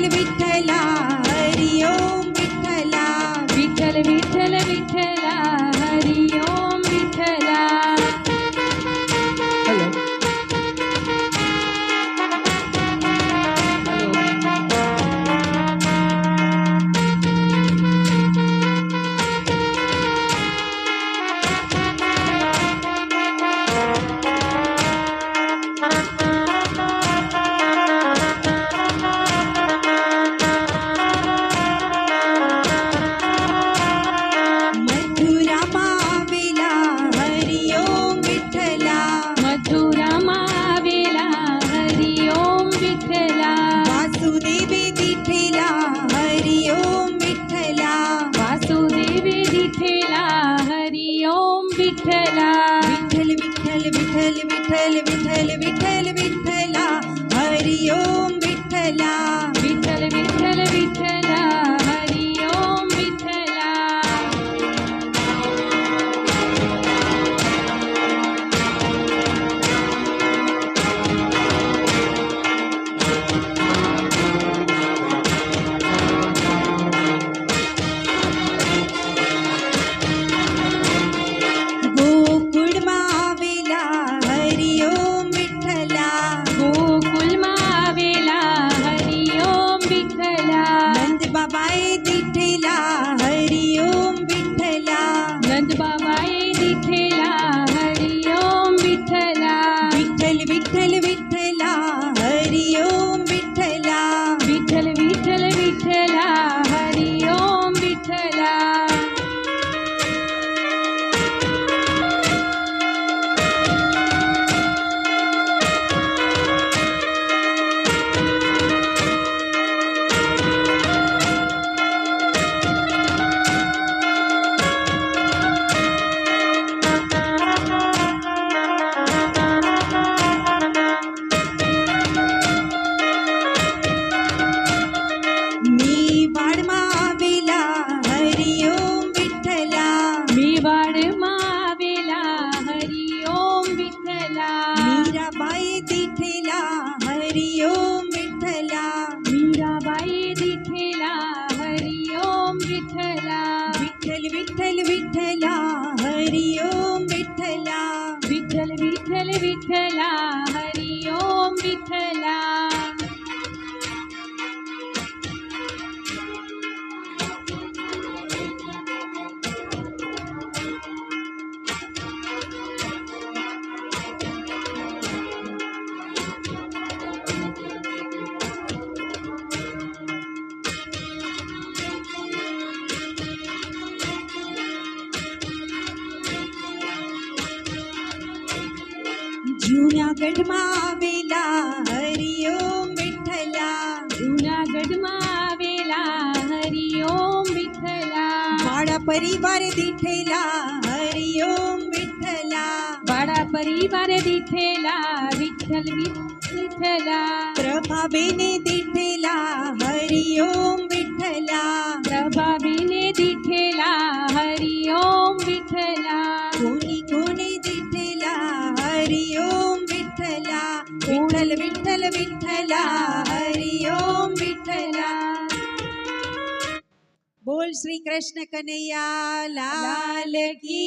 विठ्ठल विठ्ठला हरि ओम विठ्ठला विठ्ठल विठ्ठल विठ्ठला हरि ओम विठ्ठला विठ्ठला विठ्ठल विठ्ठल विठ्ठल विठ्ठल विठ्ठल विठ्ठल विठ्ठला हरि ओम विठ्ठला विठ्ठल विठ्ठल विठ्ठला हरि ओम विठ्ठला बाबाई दिठेला हरि ओम विठ्ठला नंद बाबाई दिठेला हरि ओम विठ्ठला विठ्ठल विठ्ठल विठ्ठला हरि ओम विठ्ठला विठ्ठल विठ्ठल विठ्ठला हरि ओम विठ्ठला मीराबाई दिठेला हरि ओम विठ्ठला मीराबाई दिठेला हरि ओम विठ्ठला विठ्ठल विठ्ठल विठ्ठला हरि ओम विठ्ठला विठ्ठल विठ्ठल विठ्ठला हरि ओम विठ्ठला जूनागढ़ आवेला हरि ओम विठ्ठला जूनागढ़ आवेला हरि ओम विठ्ठला वाड़ा परिवार दिठेला हरि ओम विठ्ठला वाड़ा परिवार दिठेला विठ्ठल विठ्ठला प्रभाबेने दिठेला हरि ओम विठ्ठला प्रभाबेने दिठेला हरि ओम विठ्ठला कोणी कोणी दिठेला हरि ओम विठ्ठला विठ्ठल विठ्ठल विठ्ठला हरि ओम विठ्ठला बोल श्री कृष्ण कन्हैया लाल की